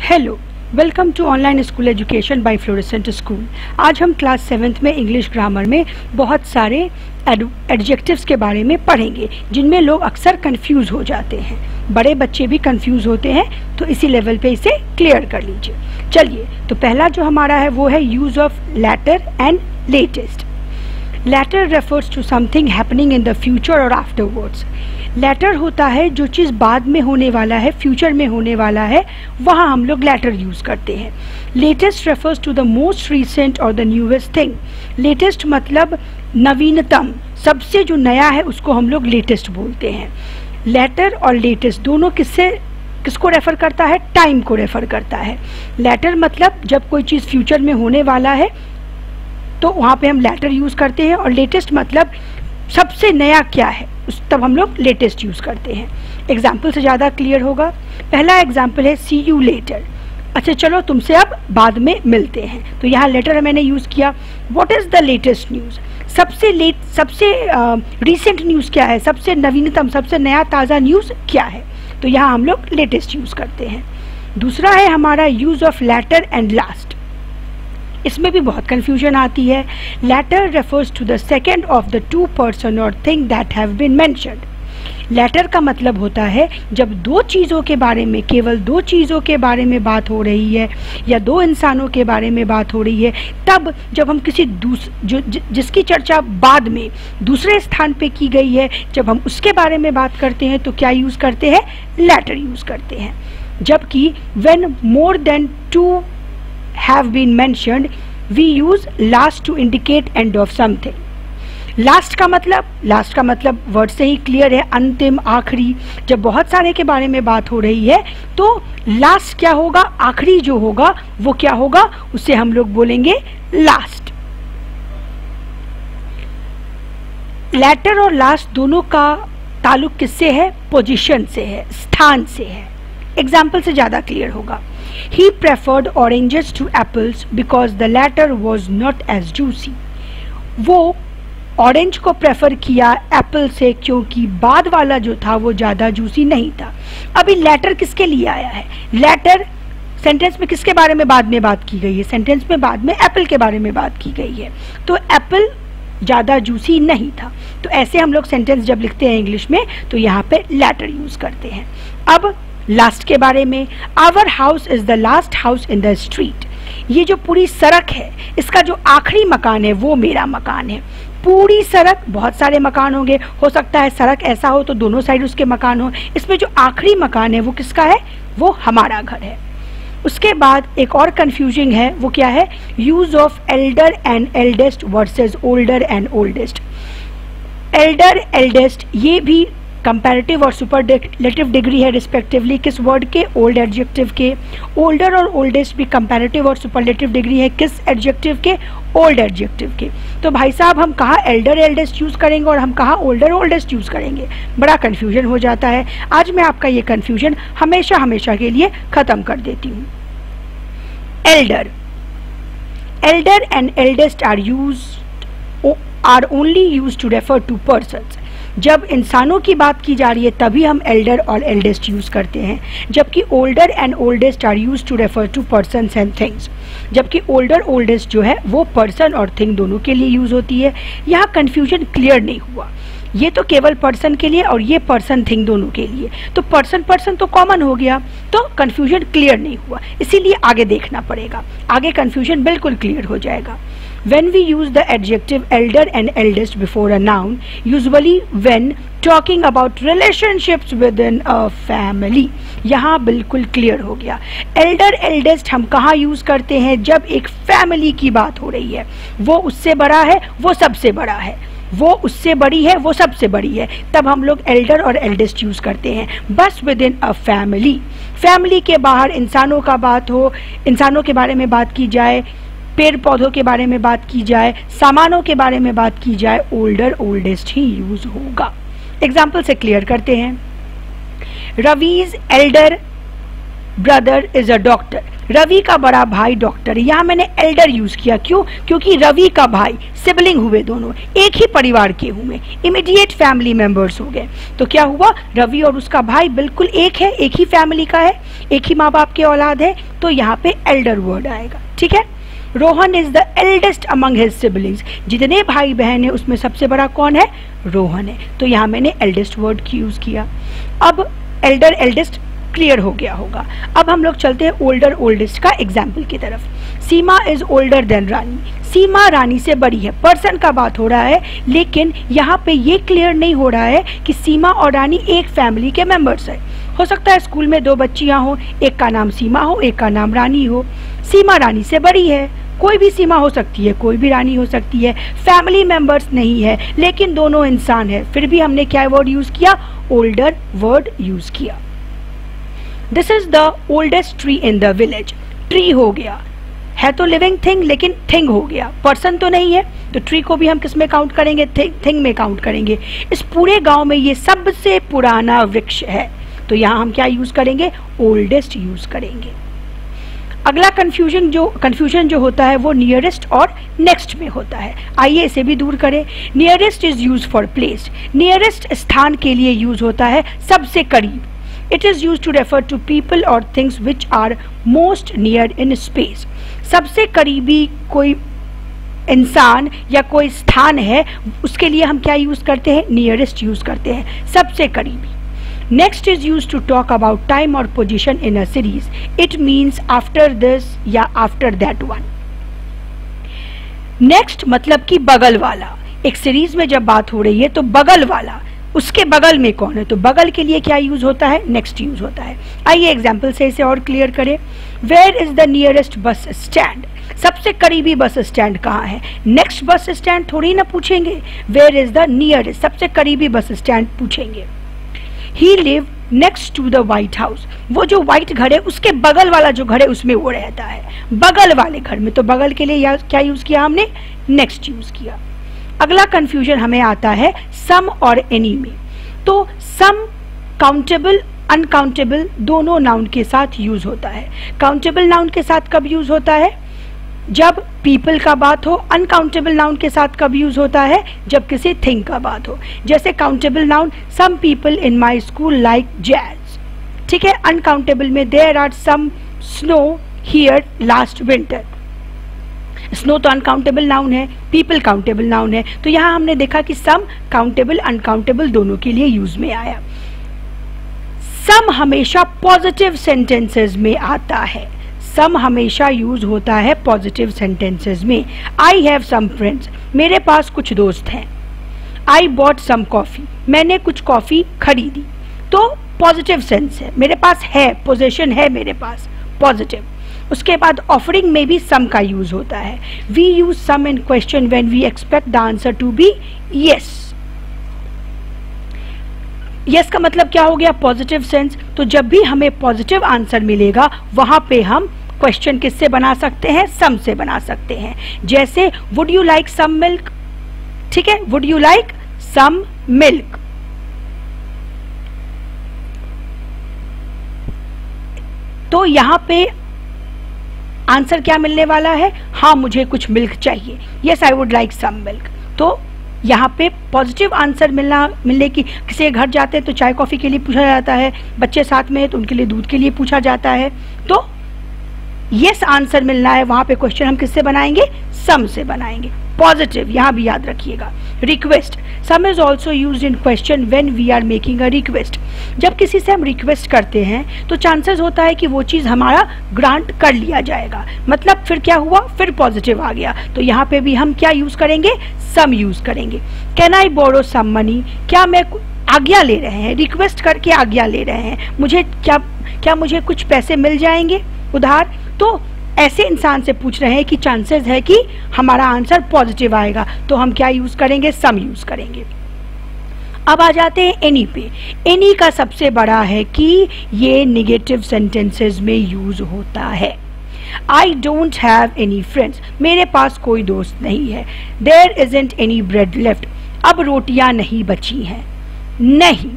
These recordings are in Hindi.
Hello, welcome to online school education by fluorescent school. आज हम क्लास 7th में इंग्लिश ग्रामर में बहुत सारे एडजेक्टिव्स के बारे में पढ़ेंगे जिनमें लोग अक्सर कंफ्यूज हो जाते हैं। बड़े बच्चे भी कंफ्यूज होते हैं, तो इसी लेवल पे इसे क्लियर कर लीजिए। चलिए, तो पहला जो हमारा है वो है use of letter and latest. Later refers to something happening in the future और आफ्टरवर्ड्स। लैटर होता है जो चीज़ बाद में होने वाला है, फ्यूचर में होने वाला है, वहाँ हम लोग लैटर यूज़ करते हैं। Latest refers to the most recent और द न्यूएस्ट थिंग। लेटेस्ट मतलब नवीनतम, सबसे जो नया है उसको हम लोग लेटेस्ट बोलते हैं। लैटर और लेटेस्ट दोनों किसको रेफर करता है? टाइम को रेफर करता है। लैटर मतलब जब कोई चीज़ फ्यूचर में होने वाला है तो वहाँ पे हम लैटर यूज़ करते हैं, और लेटेस्ट मतलब सबसे नया क्या है तब हम लोग लेटेस्ट यूज़ करते हैं। एग्जाम्पल से ज़्यादा क्लियर होगा। पहला एग्जाम्पल है सी यू लेटर। अच्छा चलो, तुमसे अब बाद में मिलते हैं। तो यहाँ लेटर मैंने यूज़ किया। What is the latest news? सबसे रिसेंट न्यूज़ क्या है? सबसे नवीनतम, सबसे नया ताज़ा न्यूज़ क्या है? तो यहाँ हम लोग लेटेस्ट यूज़ करते हैं। दूसरा है हमारा use of letter and last. इसमें भी बहुत कन्फ्यूजन आती है। Latter refers to the second of the two person or thing that have been mentioned. Latter का मतलब होता है जब दो चीज़ों के बारे में, केवल दो चीज़ों के बारे में बात हो रही है या दो इंसानों के बारे में बात हो रही है, तब जब हम किसी जिसकी चर्चा बाद में दूसरे स्थान पे की गई है, जब हम उसके बारे में बात करते हैं तो क्या यूज़ करते हैं? लैटर यूज़ करते हैं। जबकि when more than two have been mentioned, we use last to indicate end of something. Last का मतलब वर्ड से ही क्लियर है, अंतिम, आखिरी। जब बहुत सारे के बारे में बात हो रही है तो लास्ट क्या होगा? आखिरी जो होगा वो क्या होगा? उसे हम लोग बोलेंगे लास्ट। लैटर और लास्ट दोनों का ताल्लुक किससे है? पोजीशन से है, स्थान से है। एग्जाम्पल से ज़्यादा क्लियर होगा। He preferred oranges to apples because the latter was not as juicy. वो ऑरेंज को प्रेफर किया एप्पल से क्योंकि बाद वाला जो था वो ज़्यादा जूसी नहीं था। अभी लैटर किसके लिए आया है? लैटर सेंटेंस में किसके बारे में बाद में बात की गई है? सेंटेंस में बाद में एप्पल के बारे में बात की गई है, तो एप्पल ज़्यादा जूसी नहीं था। तो ऐसे हम लोग सेंटेंस जब लिखते हैं इंग्लिश में तो यहाँ पे लैटर यूज़ करते हैं। अब लास्ट के बारे में, our house is the last house in the street. ये जो पूरी सड़क है, इसका जो आखिरी मकान है वो मेरा मकान है। पूरी सड़क, बहुत सारे मकान होंगे, हो सकता है सड़क ऐसा हो तो दोनों साइड उसके मकान हो। इसमें जो आखिरी मकान है वो किसका है? वो हमारा घर है। उसके बाद एक और कंफ्यूजिंग है, वो क्या है? Use of Elder and eldest versus older and oldest. Elder, eldest ये भी कंपैरेटिव और सुपरलेटिव डिग्री है रिस्पेक्टिवली किस वर्ड के? ओल्ड एडजेक्टिव के। ओल्डर और ओल्डेस्ट भी कंपैरेटिव और सुपरलेटिव डिग्री है किस एडजेक्टिव के? ओल्ड एडजेक्टिव के। तो भाई साहब, हम कहाँ एल्डर एल्डेस्ट यूज़ करेंगे और हम कहाँ ओल्डर ओल्डेस्ट यूज़ करेंगे? बड़ा कन्फ्यूजन हो जाता है। आज मैं आपका ये कन्फ्यूजन हमेशा के लिए ख़त्म कर देती हूँ। Elder and eldest are only used to refer to persons. जब इंसानों की बात की जा रही है तभी हम एल्डर और एल्डेस्ट यूज़ करते हैं, जबकि older and oldest are use to refer to persons and things. जबकि ओल्डर ओल्डेस्ट जो है वो पर्सन और थिंग दोनों के लिए यूज़ होती है। यहाँ कन्फ्यूजन क्लियर नहीं हुआ। ये तो केवल पर्सन के लिए और ये पर्सन थिंग दोनों के लिए, तो पर्सन तो कॉमन हो गया, तो कन्फ्यूजन क्लियर नहीं हुआ। इसीलिए आगे देखना पड़ेगा, आगे कन्फ्यूजन बिल्कुल क्लियर हो जाएगा। When we use the adjective elder and eldest before a noun, usually when talking about relationships within a family, यहाँ बिल्कुल क्लियर हो गया। एल्डर एल्डेस्ट हम कहाँ यूज़ करते हैं? जब एक फैमिली की बात हो रही है, वो उससे बड़ा है, वो सबसे बड़ा है, वो उससे बड़ी है, वो सबसे बड़ी है, तब हम लोग एल्डर और एल्डेस्ट यूज़ करते हैं। बस with in a family, family के बाहर इंसानों का बात हो, इंसानों के बारे में बात की जाए, पेड़ पौधों के बारे में बात की जाए, सामानों के बारे में बात की जाए, ओल्डर ओल्डेस्ट ही यूज होगा। एग्जाम्पल से क्लियर करते हैं। Ravi's elder brother is a doctor, Ravi का बड़ा भाई डॉक्टर है। यहाँ मैंने एल्डर यूज किया, क्यों? क्योंकि रवि का भाई, सिबलिंग हुए दोनों, एक ही परिवार के हुए, इमीडिएट फैमिली मेंबर्स हो गए। तो क्या हुआ, रवि और उसका भाई बिल्कुल एक है, एक ही फैमिली का है, एक ही माँ बाप के औलाद है, तो यहाँ पे एल्डर वर्ड आएगा। ठीक है। Rohan is the eldest among his siblings, जितने भाई बहन है उसमें सबसे बड़ा कौन है? रोहन है। तो यहाँ मैंने एल्डेस्ट वर्ड की यूज किया। अब एल्डर एल्डेस्ट क्लियर हो गया होगा। अब हम लोग चलते हैं ओल्डर ओल्डेस्ट का एग्जाम्पल की तरफ। सीमा इज ओल्डर देन रानी, सीमा रानी से बड़ी है। पर्सन का बात हो रहा है, लेकिन यहाँ पे ये क्लियर नहीं हो रहा है कि सीमा और रानी एक फैमिली के मेंबर्स है। हो सकता है स्कूल में दो बच्चियां हो, एक का नाम सीमा हो, एक का नाम रानी हो। सीमा रानी से बड़ी है, कोई भी सीमा हो सकती है, कोई भी रानी हो सकती है, फैमिली मेंबर्स नहीं है, लेकिन दोनों इंसान है। फिर भी हमने क्या वर्ड यूज किया? ओल्डर वर्ड यूज किया। This is the oldest tree in the village, tree हो गया, है तो लिविंग थिंग लेकिन थिंग हो गया, पर्सन तो नहीं है, तो ट्री को भी हम किस में काउंट करेंगे? थिंग में काउंट करेंगे। इस पूरे गांव में ये सबसे पुराना वृक्ष है, तो यहाँ हम क्या यूज करेंगे? ओल्डेस्ट यूज करेंगे। अगला कंफ्यूजन जो होता है वो नियरेस्ट और नेक्स्ट में होता है। आइए इसे भी दूर करें। Nearest is use for place, nearest स्थान के लिए यूज होता है, सबसे करीब। It is use to refer to people or things which are most near in space. सबसे करीबी कोई इंसान या कोई स्थान है, उसके लिए हम क्या यूज करते हैं? नियरेस्ट यूज करते हैं, सबसे करीबी। Next is use to talk about time or position in a series, it means after this या आफ्टर दैट वन। नेक्स्ट मतलब कि बगल वाला, एक सीरीज में जब बात हो रही है तो बगल वाला, उसके बगल में कौन है, तो बगल के लिए क्या यूज होता है? नेक्स्ट यूज होता है। आइए एग्जाम्पल से इसे और क्लियर करें। Where is the nearest bus stand, सबसे करीबी बस स्टैंड कहाँ है? नेक्स्ट बस स्टैंड थोड़ी ना पूछेंगे, वेयर इज द नियरेस्ट, सबसे करीबी बस स्टैंड पूछेंगे। He live next to the White House, वो जो व्हाइट घर है उसके बगल वाला जो घर है उसमें वो रहता है, बगल वाले घर में, तो बगल के लिए क्या यूज किया हमने? नेक्स्ट यूज किया। अगला कंफ्यूजन हमें आता है सम और एनी में। तो सम काउंटेबल अनकाउंटेबल दोनों नाउन के साथ यूज होता है। काउंटेबल नाउन के साथ कब यूज होता है? जब पीपल का बात हो। अनकाउंटेबल नाउन के साथ कब यूज होता है? जब किसी थिंग का बात हो। जैसे countable noun, some people in my school like jazz, ठीक है। अनकाउंटेबल में there are some snow here last winter. Snow तो अनकाउंटेबल नाउन है, पीपल काउंटेबल नाउन है, तो यहां हमने देखा कि सम काउंटेबल अनकाउंटेबल दोनों के लिए यूज में आया। सम हमेशा पॉजिटिव सेंटेंसेस में आता है, सम हमेशा यूज होता है पॉजिटिव सेंटेंसेस में। आई हैव सम फ्रेंड्स, मेरे पास कुछ दोस्त हैं। आई बॉट सम कॉफी, मैंने कुछ कॉफी खरीदी, तो पॉजिटिव सेंस है, मेरे पास है, पोजेशन है मेरे पास, पॉजिटिव। उसके बाद ऑफरिंग में भी सम का यूज होता है। We use some in question when we expect the answer to be yes. Yes का मतलब क्या हो गया? Positive sense. तो जब भी हमें पॉजिटिव आंसर मिलेगा वहां पे हम क्वेश्चन किससे बना सकते हैं? सम से बना सकते हैं। जैसे would you like some milk, ठीक है, would you like some milk. तो यहां पे आंसर क्या मिलने वाला है? हाँ मुझे कुछ मिल्क चाहिए, yes I would like some milk. तो यहाँ पे पॉजिटिव आंसर मिलने की, किसी के घर जाते हैं तो चाय कॉफ़ी के लिए पूछा जाता है, बच्चे साथ में है तो उनके लिए दूध के लिए पूछा जाता है। तो यस आंसर मिलना है, वहाँ पे क्वेश्चन हम किससे बनाएंगे? सम से बनाएंगे, पॉजिटिव, यहाँ भी याद रखिएगा। Request, some is also use in question when we are making a request. जब किसी से हम रिक्वेस्ट करते हैं तो चांसेस होता है कि वो चीज़ हमारा ग्रांट कर लिया जाएगा, मतलब फिर क्या हुआ? फिर पॉजिटिव आ गया, तो यहाँ पे भी हम क्या यूज करेंगे? सम यूज करेंगे। Can I borrow some money, क्या मैं आज्ञा ले रहे हैं, रिक्वेस्ट करके आज्ञा ले रहे हैं, मुझे क्या मुझे कुछ पैसे मिल जाएंगे उधार? तो ऐसे इंसान से पूछ रहे हैं कि चांसेस है कि हमारा आंसर पॉजिटिव आएगा, तो हम क्या यूज करेंगे? सम यूज करेंगे। अब आ जाते हैं एनी पे। एनी का सबसे बड़ा है कि ये निगेटिव सेंटेंसेस में यूज होता है। I don't have any friends, मेरे पास कोई दोस्त नहीं है। There isn't any bread left, अब रोटियां नहीं बची हैं। नहीं,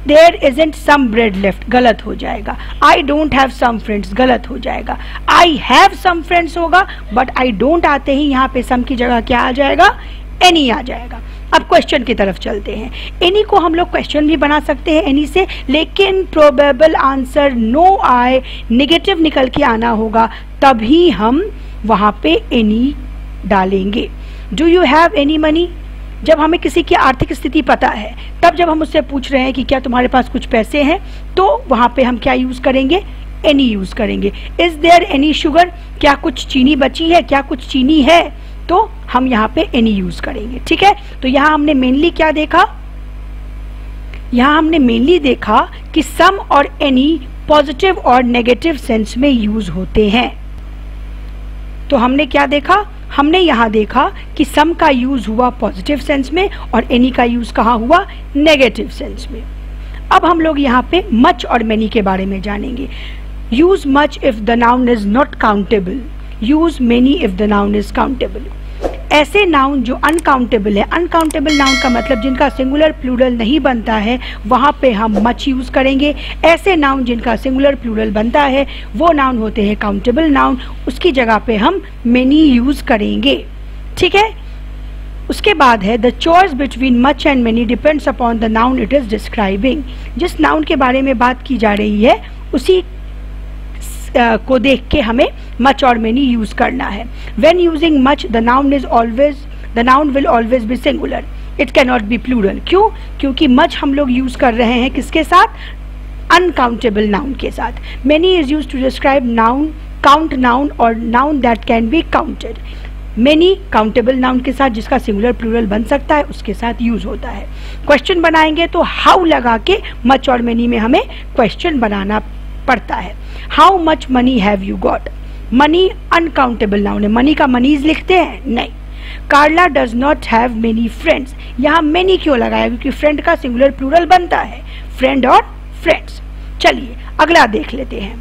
there isn't some bread left, गलत हो जाएगा. I don't have some friends, गलत हो जाएगा. आई हैव सम फ्रेंड्स होगा, बट आई डोंट आते ही यहाँ पे सम की जगह क्या आ जाएगा, एनी आ जाएगा. अब क्वेश्चन की तरफ चलते हैं. एनी को हम लोग क्वेश्चन भी बना सकते हैं एनी से, लेकिन प्रोबेबल आंसर नो आए, नेगेटिव निकल के आना होगा, तभी हम वहाँ पे एनी डालेंगे. Do you have any money, जब हमें किसी की आर्थिक स्थिति पता है, तब जब हम उससे पूछ रहे हैं कि क्या तुम्हारे पास कुछ पैसे हैं, तो वहाँ पे हम क्या यूज़ करेंगे, एनी यूज़ करेंगे. इज़ देयर एनी शुगर, क्या कुछ चीनी बची है, क्या कुछ चीनी है, तो हम यहाँ पे एनी यूज़ करेंगे. ठीक है, तो यहाँ हमने मेनली क्या देखा, यहाँ हमने मेनली देखा कि सम और एनी पॉजिटिव और नेगेटिव सेंस में यूज़ होते हैं. तो हमने क्या देखा, हमने यहाँ देखा कि सम का यूज हुआ पॉजिटिव सेंस में और एनी का यूज कहाँ हुआ, नेगेटिव सेंस में. अब हम लोग यहाँ पे मच और मेनी के बारे में जानेंगे. Use much if the noun is not countable, use many if the noun is countable. ऐसे नाउन जो अनकाउंटेबल है, अनकाउंटेबल नाउन का मतलब जिनका सिंगुलर प्लूरल नहीं बनता है, वहाँ पे हम मच यूज़ करेंगे. ऐसे नाउन जिनका सिंगुलर प्लूरल बनता है वो नाउन होते हैं काउंटेबल नाउन, उसकी जगह पे हम मेनी यूज़ करेंगे. ठीक है, उसके बाद है the choice between much and many depends upon the noun it is describing. जिस नाउन के बारे में बात की जा रही है उसी को देख के हमें मच और मेनी यूज करना है. When using much, the noun will always be singular. It cannot be plural. क्यों? क्योंकि much हम लोग यूज कर रहे हैं किसके साथ, uncountable noun के साथ. Many is used to describe noun, count noun or noun that can be counted. Many countable noun के साथ जिसका सिंगुलर प्लूरल बन सकता है उसके साथ यूज होता है. क्वेश्चन बनाएंगे तो हाउ लगा के मच और मेनी में हमें क्वेश्चन बनाना पड़ता है. How much money have you got, money uncountable noun है, मनी का मनीज लिखते हैं नहीं. Carla does not have many friends, यहाँ मेनी क्यों लगाया, क्योंकि फ्रेंड का सिंगुलर प्लूरल बनता है, फ्रेंड और फ्रेंड्स. चलिए अगला देख लेते हैं.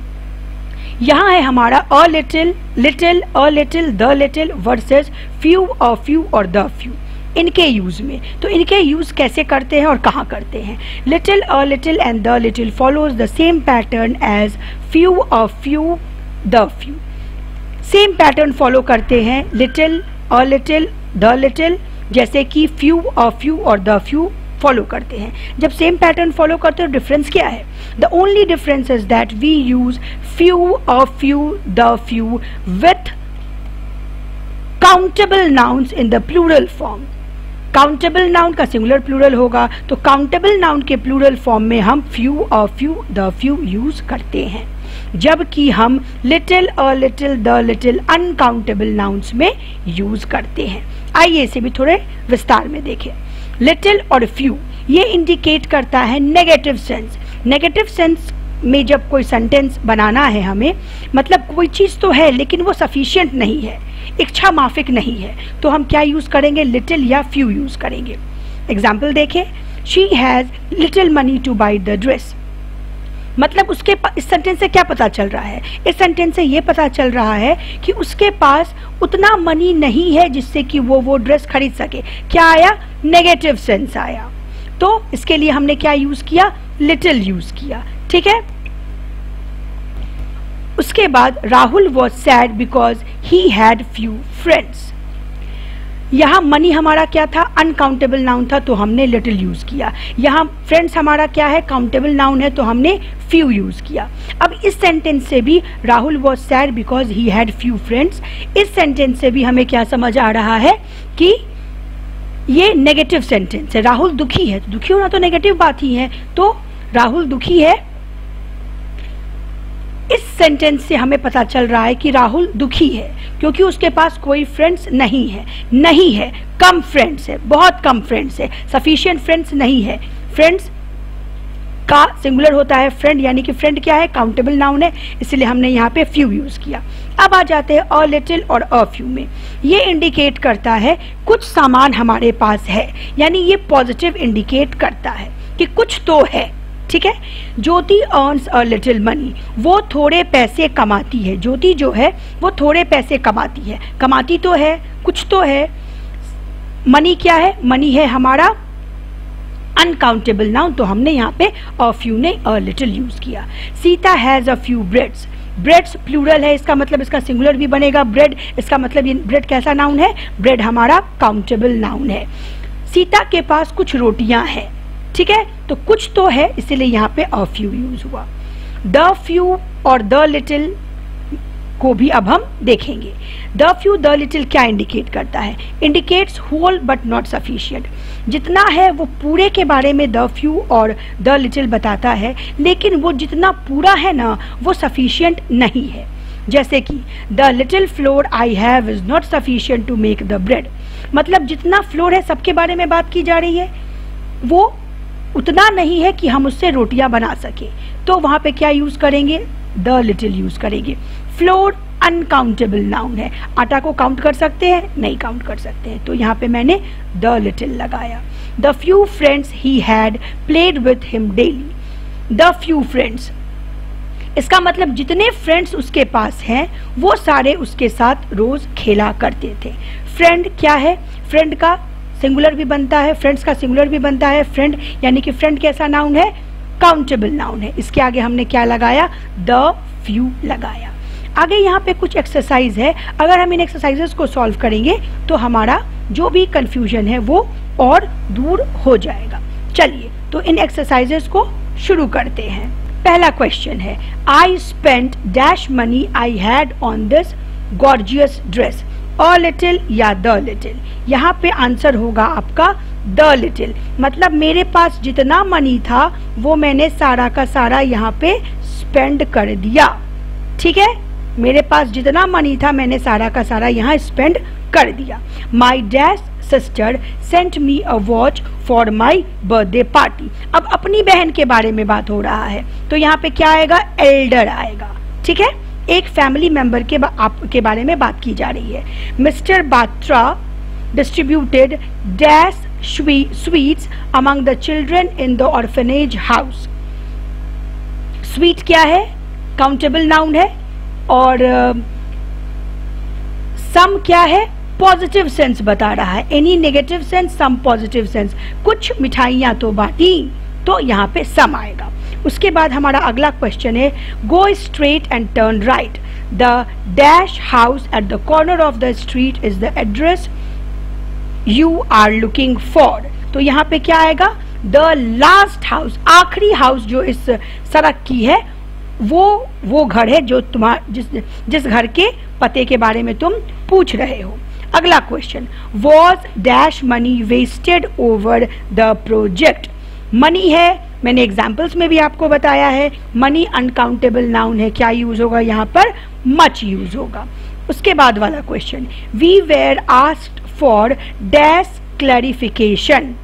यहाँ है हमारा a little, little, a little, the little versus few, a few और द फ्यू. इनके यूज में, तो इनके यूज कैसे करते हैं और कहाँ करते हैं. Little, a little and the little follows the same pattern as few, a few, the few. Same pattern follow करते हैं little, a little, the little, जैसे कि फ्यू, अ फ्यू और द फ्यू फॉलो करते हैं. जब सेम पैटर्न फॉलो करते हैं डिफरेंस क्या है, the only difference is that we use few, a few, the few with countable nouns in the plural form. Countable noun का सिंगुलर प्लूरल होगा, तो काउंटेबल नाउन के प्लूरल फॉर्म में हम few, a few, the few use करते हैं, जबकि हम little, a little, the little uncountable nouns में यूज करते हैं. आइए इसे भी थोड़े विस्तार में देखें. लिटिल और फ्यू ये इंडिकेट करता है नेगेटिव सेंस. नेगेटिव सेंस में जब कोई सेंटेंस बनाना है हमें, मतलब कोई चीज़ तो है लेकिन वो सफिशिएंट नहीं है, इच्छा माफिक नहीं है, तो हम क्या यूज़ करेंगे, लिटिल या फ्यू यूज़ करेंगे. एग्जाम्पल देखें, she has little money two by the dress. मतलब उसके इस सेंटेंस से क्या पता चल रहा है, इस सेंटेंस से ये पता चल रहा है कि उसके पास उतना मनी नहीं है जिससे कि वो ड्रेस खरीद सके. क्या आया, नेगेटिव सेंस आया. तो इसके लिए हमने क्या यूज़ किया, लिटिल यूज़ किया. ठीक है, उसके बाद Rahul was sad because he had few friends. यहाँ मनी हमारा क्या था, अनकाउंटेबल नाउन था, तो हमने लिटिल यूज किया. यहाँ फ्रेंड्स हमारा क्या है, काउंटेबल नाउन है, तो हमने फ्यू यूज किया. अब इस सेंटेंस से भी Rahul was sad because he had few friends, इस सेंटेंस से भी हमें क्या समझ आ रहा है कि ये नेगेटिव सेंटेंस है. राहुल दुखी है, तो दुखी होना तो नेगेटिव बात ही है, तो राहुल दुखी है. इस सेंटेंस से हमें पता चल रहा है कि राहुल दुखी है क्योंकि उसके पास कोई फ्रेंड्स नहीं है, कम फ्रेंड्स है, बहुत कम फ्रेंड्स है, सफिशिएंट फ्रेंड्स नहीं है. फ्रेंड्स का सिंगुलर होता है फ्रेंड, यानी कि फ्रेंड क्या है, काउंटेबल नाउन है, इसलिए हमने यहाँ पे फ्यू यूज किया. अब आ जाते हैं अ लिटिल और अ फ्यू में. ये इंडिकेट करता है कुछ सामान हमारे पास है, यानी ये पॉजिटिव इंडिकेट करता है कि कुछ तो है. ठीक है, ज्योति अर्न्स अ लिटिल मनी, वो थोड़े पैसे कमाती है. ज्योति जो है वो थोड़े पैसे कमाती है, कमाती तो है, कुछ तो है. मनी क्या है, मनी है हमारा अनकाउंटेबल नाउन, तो हमने यहाँ पे अ फ्यू नहीं अ लिटिल यूज किया। Sita has a few breads, breads plural है, इसका मतलब इसका सिंगुलर भी बनेगा ब्रेड, इसका मतलब ये ब्रेड कैसा नाउन है, ब्रेड हमारा काउंटेबल नाउन है। सीता के पास कुछ रोटियां हैं, ठीक है, तो कुछ तो है इसीलिए यहाँ पे अ फ्यू यूज हुआ। द फ्यू और द लिटिल को भी अब हम देखेंगे। द फ्यू द लिटिल क्या इंडिकेट करता है, indicates whole but not sufficient, जितना है वो पूरे के बारे में द फ्यू और द लिटिल बताता है, लेकिन वो जितना पूरा है ना वो सफिशिएंट नहीं है। जैसे कि the little flour I have is not sufficient to make the bread, मतलब जितना फ्लोर है सबके बारे में बात की जा रही है, वो उतना नहीं है कि हम उससे रोटियां बना सके, तो वहां पे क्या यूज करेंगे, द लिटिल यूज करेंगे। फ्लोर अनकाउंटेबल नाउन है, आटा को काउंट कर सकते हैं, नहीं काउंट कर सकते हैं, तो यहाँ पे मैंने द लिटिल लगाया। The few friends he had played with him daily, the few friends, इसका मतलब जितने फ्रेंड्स उसके पास हैं वो सारे उसके साथ रोज खेला करते थे। फ्रेंड क्या है, फ्रेंड का सिंगुलर भी बनता है, फ्रेंड्स का सिंगुलर भी बनता है, फ्रेंड यानी कि फ्रेंड कैसा नाउन है, काउंटेबल नाउन है, इसके आगे हमने क्या लगाया, द फ्यू लगाया। आगे यहाँ पे कुछ एक्सरसाइज है, अगर हम इन एक्सरसाइजेस को सॉल्व करेंगे तो हमारा जो भी कंफ्यूजन है वो और दूर हो जाएगा। चलिए तो इन एक्सरसाइजेस को शुरू करते हैं। पहला क्वेश्चन है, I spent dash money I had on this gorgeous dress, a little या द लिटिल, यहाँ पे आंसर होगा आपका द लिटिल, मतलब मेरे पास जितना मनी था वो मैंने सारा का सारा यहाँ पे स्पेंड कर दिया, ठीक है, मेरे पास जितना मनी था मैंने सारा का सारा यहाँ स्पेंड कर दिया। माई dash sister sent me a watch for my birthday party, अब अपनी बहन के बारे में बात हो रहा है तो यहाँ पे क्या आएगा, एल्डर आएगा, ठीक है, एक फैमिली मेंबर के बारे में बात की जा रही है। Mister Batra distributed dash sweets among the children in the orphanage house, sweet क्या है, काउंटेबल नाउन है, और सम क्या है, पॉजिटिव सेंस बता रहा है, any negative sense, some positive sense, कुछ मिठाइयां तो बांटी, तो यहाँ पे सम आएगा। उसके बाद हमारा अगला क्वेश्चन है, go straight and turn right, the dash house at the corner of the street is the address you are looking for, तो यहाँ पे क्या आएगा, द लास्ट हाउस, आखिरी हाउस जो इस सड़क की है वो घर है जो जिस घर के पते के बारे में तुम पूछ रहे हो। अगला question, was dash money wasted over the project, money है, मैंने एग्जाम्पल्स में भी आपको बताया है, मनी अनकाउंटेबल नाउन है, क्या यूज होगा यहाँ पर, मच यूज होगा। उसके बाद वाला question, we were asked for dash clarification,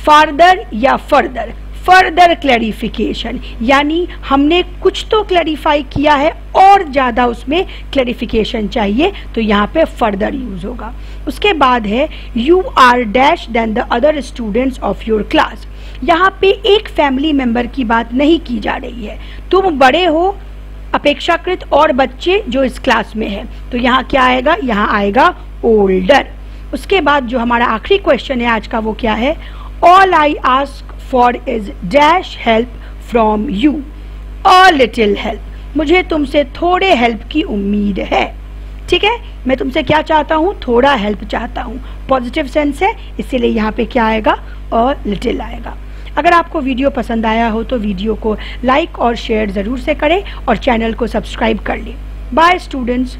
farther या फर्दर, फर्दर क्लैरिफिकेशन, यानी हमने कुछ तो क्लैरिफाई किया है और ज्यादा उसमें क्लैरिफिकेशन चाहिए, तो यहाँ पे फर्दर यूज होगा। उसके बाद है, you are dash than the other students of your class, यहाँ पे एक फैमिली मेंबर की बात नहीं की जा रही है, तुम बड़े हो अपेक्षाकृत और बच्चे जो इस क्लास में है, तो यहाँ क्या आएगा, यहाँ आएगा ओल्डर। उसके बाद जो हमारा आखिरी क्वेश्चन है आज का वो क्या है, all I ask for is dash help from you, a little help, मुझे तुमसे थोड़े हेल्प की उम्मीद है, ठीक है, मैं तुमसे क्या चाहता हूँ, थोड़ा हेल्प चाहता हूँ, पॉजिटिव सेंस है, इसीलिए यहाँ पे क्या आएगा, अ लिटिल आएगा। अगर आपको वीडियो पसंद आया हो तो वीडियो को लाइक और शेयर ज़रूर से करें और चैनल को सब्सक्राइब कर लें। Bye students.